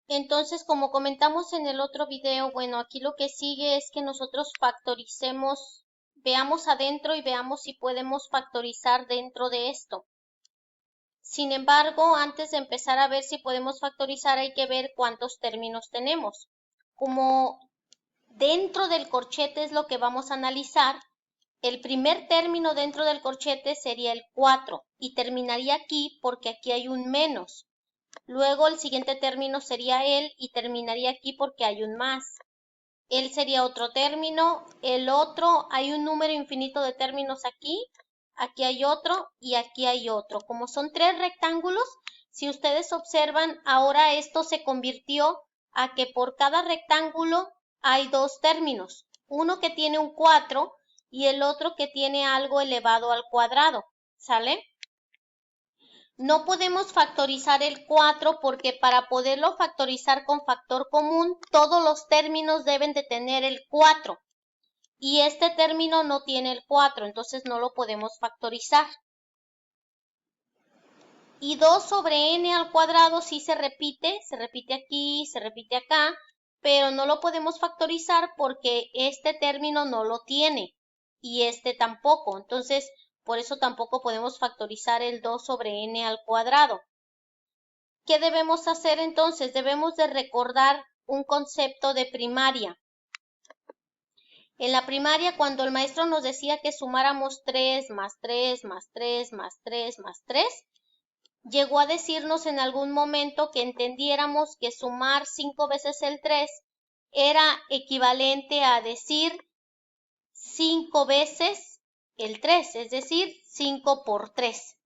Entonces, como comentamos en el otro video, bueno, aquí lo que sigue es que nosotros factoricemos, veamos adentro y veamos si podemos factorizar dentro de esto. Sin embargo, antes de empezar a ver si podemos factorizar, hay que ver cuántos términos tenemos. Como dentro del corchete es lo que vamos a analizar, el primer término dentro del corchete sería el 4 y terminaría aquí porque aquí hay un menos. Luego el siguiente término sería el y terminaría aquí porque hay un más. El sería otro término, el otro, hay un número infinito de términos aquí hay otro y aquí hay otro. Como son tres rectángulos, si ustedes observan, ahora esto se convirtió a que por cada rectángulo hay dos términos. Uno que tiene un 4 y el otro que tiene algo elevado al cuadrado. ¿Sale? No podemos factorizar el 4 porque para poderlo factorizar con factor común, todos los términos deben de tener el 4. Y este término no tiene el 4, entonces no lo podemos factorizar. Y 2 sobre n al cuadrado sí se repite aquí, se repite acá, pero no lo podemos factorizar porque este término no lo tiene y este tampoco. Entonces, por eso tampoco podemos factorizar el 2 sobre n al cuadrado. ¿Qué debemos hacer entonces? Debemos de recordar un concepto de primaria. En la primaria, cuando el maestro nos decía que sumáramos 3 más 3 más 3 más 3 más 3, llegó a decirnos en algún momento que entendiéramos que sumar 5 veces el 3 era equivalente a decir 5 veces el 3, es decir, 5 por 3.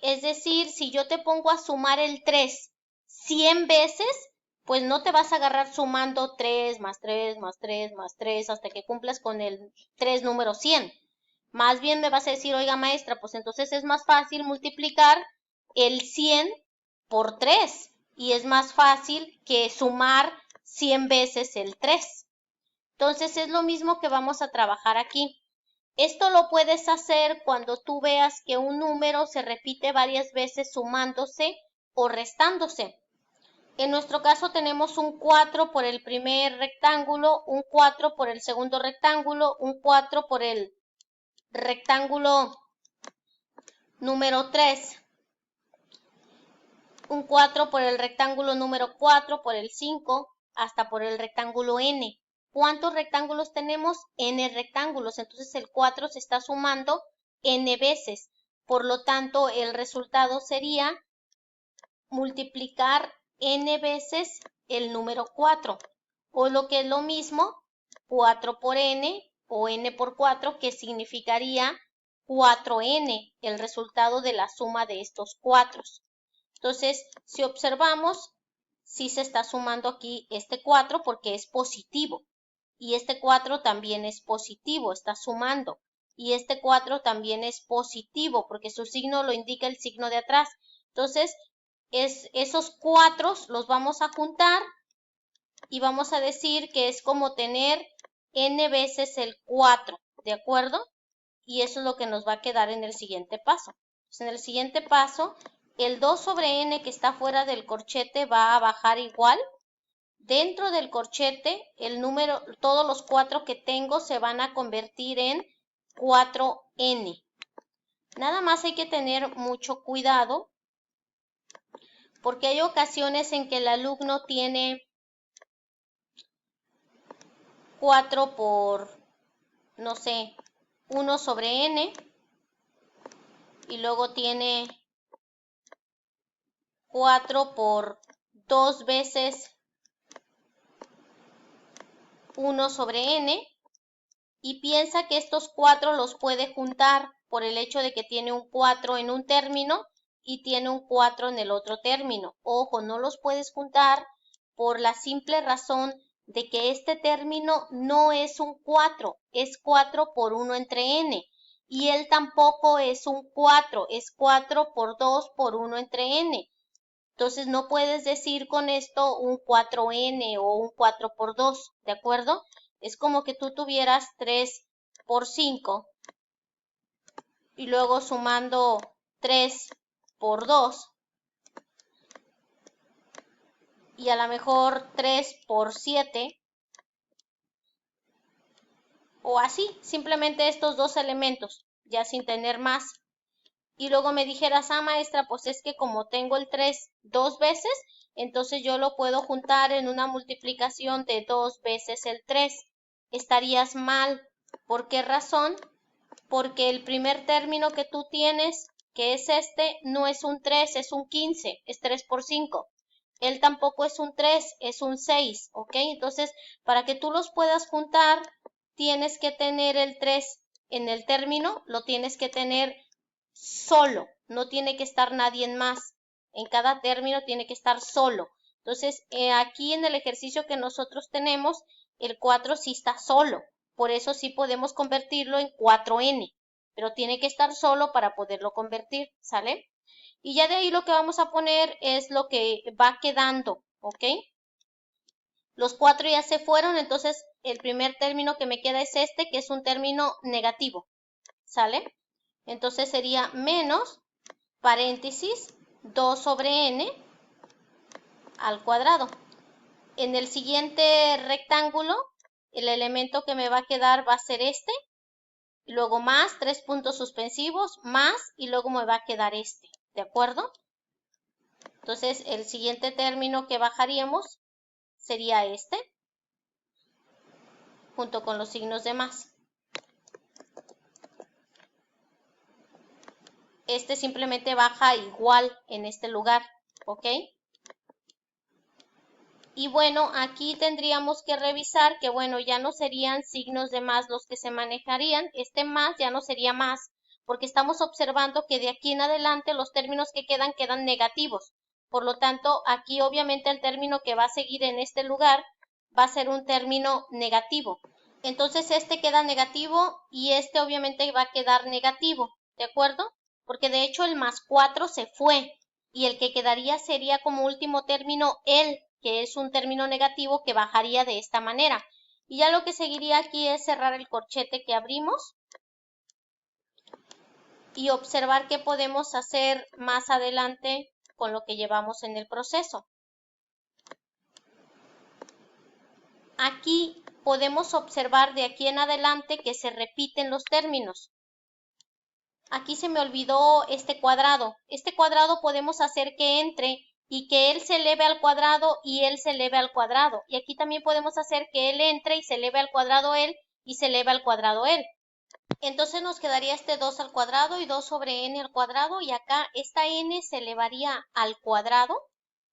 Es decir, si yo te pongo a sumar el 3 100 veces, pues no te vas a agarrar sumando 3 más 3 más 3 más 3 hasta que cumplas con el 3 número 100. Más bien me vas a decir, oiga maestra, pues entonces es más fácil multiplicar el 100 por 3 y es más fácil que sumar 100 veces el 3. Entonces es lo mismo que vamos a trabajar aquí. Esto lo puedes hacer cuando tú veas que un número se repite varias veces sumándose o restándose. En nuestro caso tenemos un 4 por el primer rectángulo, un 4 por el segundo rectángulo, un 4 por el rectángulo número 3, un 4 por el rectángulo número 4, por el 5, hasta por el rectángulo n. ¿Cuántos rectángulos tenemos? N rectángulos. Entonces el 4 se está sumando n veces. Por lo tanto, el resultado sería multiplicar n veces el número 4. O lo que es lo mismo, 4 por n o n por 4, que significaría 4n, el resultado de la suma de estos 4. Entonces, si observamos, sí se está sumando aquí este 4 porque es positivo. Y este 4 también es positivo, está sumando. Y este 4 también es positivo porque su signo lo indica el signo de atrás. Entonces, esos 4 los vamos a juntar y vamos a decir que es como tener n veces el 4, ¿de acuerdo? Y eso es lo que nos va a quedar en el siguiente paso. Entonces, en el siguiente paso, el 2 sobre n que está fuera del corchete va a bajar igual. Dentro del corchete, el número, todos los 4 que tengo se van a convertir en 4n. Nada más hay que tener mucho cuidado porque hay ocasiones en que el alumno tiene 4 por, no sé, 1 sobre n y luego tiene 4 por 2 veces 1 sobre n y piensa que estos 4 los puede juntar por el hecho de que tiene un 4 en un término y tiene un 4 en el otro término. Ojo, no los puedes juntar por la simple razón de que este término no es un 4, es 4 por 1 entre n. Y él tampoco es un 4, es 4 por 2 por 1 entre n. Entonces no puedes decir con esto un 4n o un 4 por 2, ¿de acuerdo? Es como que tú tuvieras 3 por 5 y luego sumando 3 por 2 y a lo mejor 3 por 7 o así, simplemente estos dos elementos, ya sin tener más. Y luego me dijeras, ah, maestra, pues es que como tengo el 3 dos veces, entonces yo lo puedo juntar en una multiplicación de 2 veces el 3. Estarías mal. ¿Por qué razón? Porque el primer término que tú tienes, que es este, no es un 3, es un 15, es 3 por 5. Él tampoco es un 3, es un 6, ¿ok? Entonces, para que tú los puedas juntar, tienes que tener el 3 en el término, lo tienes que tener solo, no tiene que estar nadie más. En cada término tiene que estar solo. Entonces, aquí en el ejercicio que nosotros tenemos, el 4 sí está solo. Por eso sí podemos convertirlo en 4n, pero tiene que estar solo para poderlo convertir, ¿sale? Y ya de ahí lo que vamos a poner es lo que va quedando, ¿ok? Los 4 ya se fueron, entonces el primer término que me queda es este, que es un término negativo, ¿sale? Entonces sería menos, paréntesis, 2 sobre n al cuadrado. En el siguiente rectángulo, el elemento que me va a quedar va a ser este, luego más, 3 puntos suspensivos, más, y luego me va a quedar este, ¿de acuerdo? Entonces, el siguiente término que bajaríamos sería este, junto con los signos de más. Este simplemente baja igual en este lugar, ¿ok? Y bueno, aquí tendríamos que revisar que, bueno, ya no serían signos de más los que se manejarían. Este más ya no sería más, porque estamos observando que de aquí en adelante los términos que quedan negativos. Por lo tanto, aquí obviamente el término que va a seguir en este lugar va a ser un término negativo. Entonces este queda negativo y este obviamente va a quedar negativo, ¿de acuerdo? Porque de hecho el más 4 se fue y el que quedaría sería como último término el, que es un término negativo que bajaría de esta manera. Y ya lo que seguiría aquí es cerrar el corchete que abrimos y observar qué podemos hacer más adelante con lo que llevamos en el proceso. Aquí podemos observar de aquí en adelante que se repiten los términos. Aquí se me olvidó este cuadrado. Este cuadrado podemos hacer que entre y que él se eleve al cuadrado y él se eleve al cuadrado. Y aquí también podemos hacer que él entre y se eleve al cuadrado él y se eleve al cuadrado él. Entonces nos quedaría este 2 al cuadrado y 2 sobre n al cuadrado, y acá esta n se elevaría al cuadrado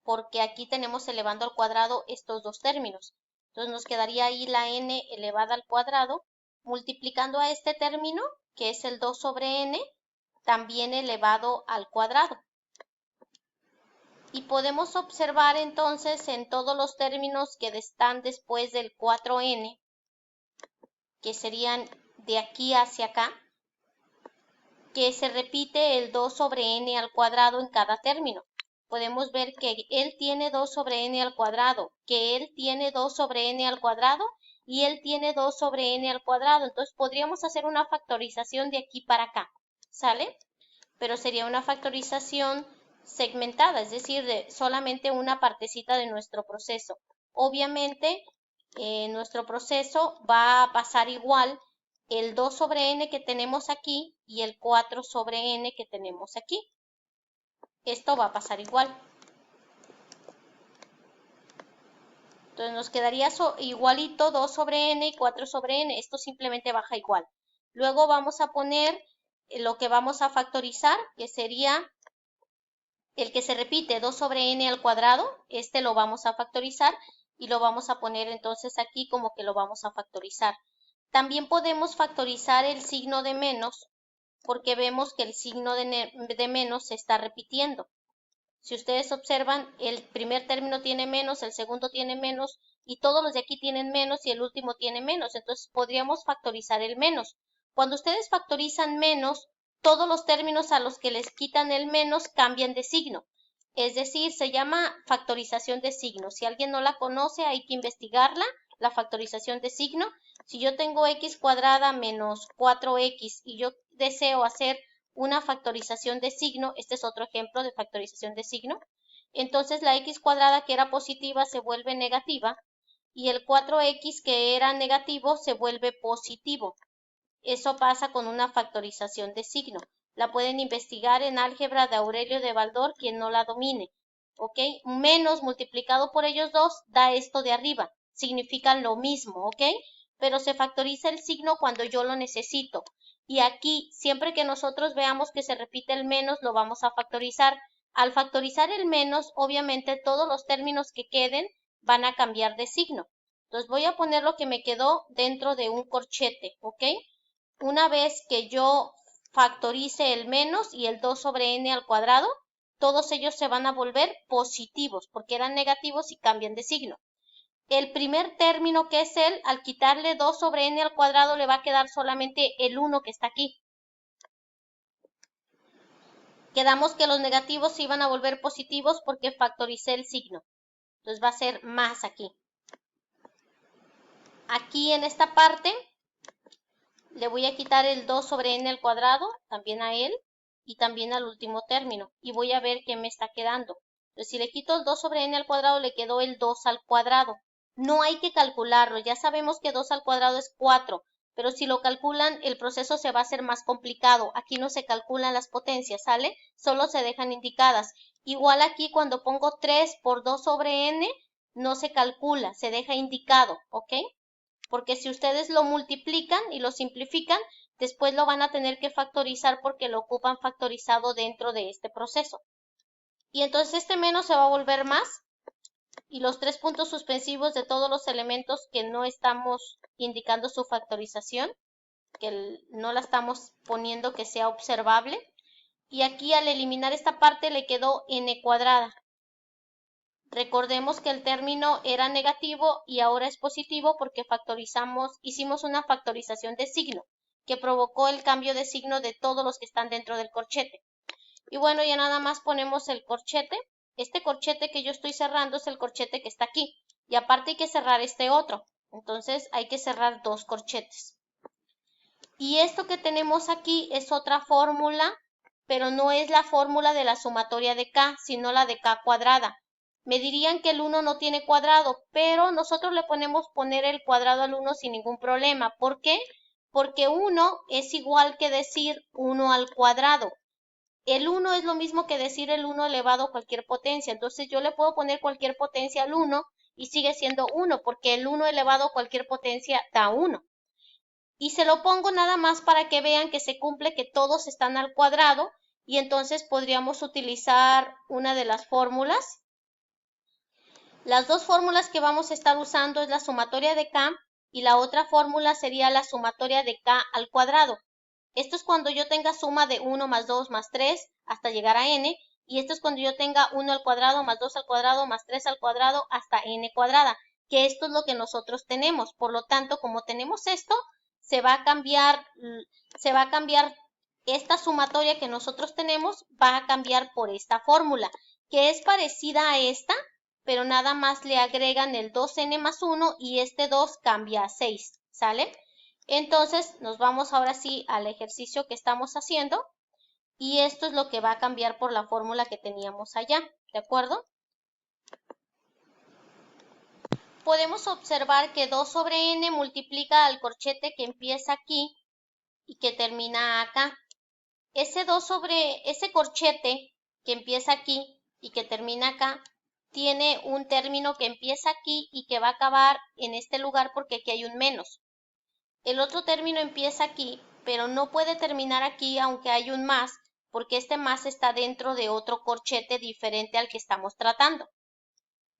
porque aquí tenemos elevando al cuadrado estos dos términos. Entonces nos quedaría ahí la n elevada al cuadrado multiplicando a este término, que es el 2 sobre n, también elevado al cuadrado. Y podemos observar entonces en todos los términos que están después del 4n, que serían de aquí hacia acá, que se repite el 2 sobre n al cuadrado en cada término. Podemos ver que él tiene 2 sobre n al cuadrado, que él tiene 2 sobre n al cuadrado y él tiene 2 sobre n al cuadrado. Entonces podríamos hacer una factorización de aquí para acá, ¿sale? Pero sería una factorización segmentada, es decir, de solamente una partecita de nuestro proceso. Obviamente, nuestro proceso va a pasar igual el 2 sobre n que tenemos aquí y el 4 sobre n que tenemos aquí. Esto va a pasar igual. Entonces nos quedaría igualito 2 sobre n y 4 sobre n. Esto simplemente baja igual. Luego vamos a poner lo que vamos a factorizar, que sería el que se repite 2 sobre n al cuadrado. Este lo vamos a factorizar y lo vamos a poner entonces aquí como que lo vamos a factorizar. También podemos factorizar el signo de menos, porque vemos que el signo de menos se está repitiendo. Si ustedes observan, el primer término tiene menos, el segundo tiene menos, y todos los de aquí tienen menos y el último tiene menos. Entonces podríamos factorizar el menos. Cuando ustedes factorizan menos, todos los términos a los que les quitan el menos cambian de signo. Es decir, se llama factorización de signo. Si alguien no la conoce, hay que investigarla, la factorización de signo. Si yo tengo x cuadrada menos 4x y yo deseo hacer una factorización de signo, este es otro ejemplo de factorización de signo, Entonces la x cuadrada que era positiva se vuelve negativa y el 4x que era negativo se vuelve positivo. Eso pasa con una factorización de signo. La pueden investigar en álgebra de Aurelio de Baldor, quien no la domine. ¿Ok? Menos multiplicado por ellos dos da esto de arriba. Significan lo mismo, ¿ok? Pero se factoriza el signo cuando yo lo necesito. Y aquí, siempre que nosotros veamos que se repite el menos, lo vamos a factorizar. Al factorizar el menos, obviamente todos los términos que queden van a cambiar de signo. Entonces voy a poner lo que me quedó dentro de un corchete, ¿ok? Una vez que yo factorice el menos y el 2 sobre n al cuadrado, todos ellos se van a volver positivos porque eran negativos y cambian de signo. El primer término, que es el, al quitarle 2 sobre n al cuadrado, le va a quedar solamente el 1 que está aquí. Quedamos que los negativos se iban a volver positivos porque factoricé el signo. Entonces va a ser más aquí. Aquí en esta parte le voy a quitar el 2 sobre n al cuadrado, también a él, y también al último término. Y voy a ver qué me está quedando. Entonces, si le quito el 2 sobre n al cuadrado, le quedó el 2 al cuadrado. No hay que calcularlo, ya sabemos que 2 al cuadrado es 4, pero si lo calculan, el proceso se va a hacer más complicado. Aquí no se calculan las potencias, ¿sale? Solo se dejan indicadas. Igual aquí cuando pongo 3 por 2 sobre n, no se calcula, se deja indicado, ¿ok? Porque si ustedes lo multiplican y lo simplifican, después lo van a tener que factorizar porque lo ocupan factorizado dentro de este proceso. Y entonces este menos se va a volver más y los 3 puntos suspensivos de todos los elementos que no estamos indicando su factorización, que no la estamos poniendo que sea observable. Y aquí al eliminar esta parte le quedó n cuadrada. Recordemos que el término era negativo y ahora es positivo porque hicimos una factorización de signo que provocó el cambio de signo de todos los que están dentro del corchete. Y bueno, ya nada más ponemos el corchete. Este corchete que yo estoy cerrando es el corchete que está aquí. Y aparte hay que cerrar este otro. Entonces hay que cerrar dos corchetes. Y esto que tenemos aquí es otra fórmula, pero no es la fórmula de la sumatoria de k, sino la de k cuadrada. Me dirían que el 1 no tiene cuadrado, pero nosotros le podemos poner el cuadrado al 1 sin ningún problema. ¿Por qué? Porque 1 es igual que decir 1 al cuadrado. El 1 es lo mismo que decir el 1 elevado a cualquier potencia. Entonces yo le puedo poner cualquier potencia al 1 y sigue siendo 1, porque el 1 elevado a cualquier potencia da 1. Y se lo pongo nada más para que vean que se cumple que todos están al cuadrado y entonces podríamos utilizar una de las fórmulas. Las dos fórmulas que vamos a estar usando es la sumatoria de k y la otra fórmula sería la sumatoria de k al cuadrado. Esto es cuando yo tenga suma de 1 más 2 más 3 hasta llegar a n, y esto es cuando yo tenga 1 al cuadrado más 2 al cuadrado más 3 al cuadrado hasta n cuadrada, que esto es lo que nosotros tenemos. Por lo tanto, como tenemos esto, se va a cambiar esta sumatoria que nosotros tenemos, va a cambiar por esta fórmula, que es parecida a esta, pero nada más le agregan el 2n más 1 y este 2 cambia a 6, ¿sale? Entonces nos vamos ahora sí al ejercicio que estamos haciendo y esto es lo que va a cambiar por la fórmula que teníamos allá, ¿de acuerdo? Podemos observar que 2 sobre n multiplica al corchete que empieza aquí y que termina acá. Ese corchete que empieza aquí y que termina acá tiene un término que empieza aquí y que va a acabar en este lugar porque aquí hay un menos. El otro término empieza aquí, pero no puede terminar aquí aunque hay un más, porque este más está dentro de otro corchete diferente al que estamos tratando.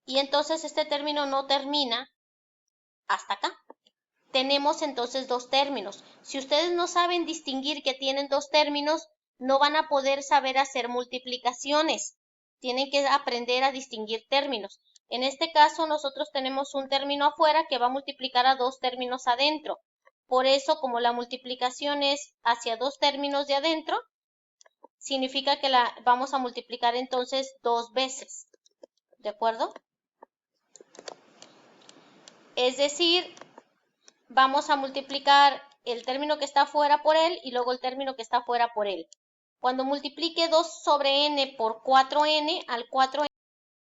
Y entonces este término no termina hasta acá. Tenemos entonces dos términos. Si ustedes no saben distinguir que tienen dos términos, no van a poder saber hacer multiplicaciones. Tienen que aprender a distinguir términos. En este caso, nosotros tenemos un término afuera que va a multiplicar a dos términos adentro. Por eso, como la multiplicación es hacia dos términos de adentro, significa que la vamos a multiplicar entonces dos veces. ¿De acuerdo? Es decir, vamos a multiplicar el término que está afuera por él y luego el término que está afuera por él. Cuando multiplique 2 sobre n por 4n, al 4n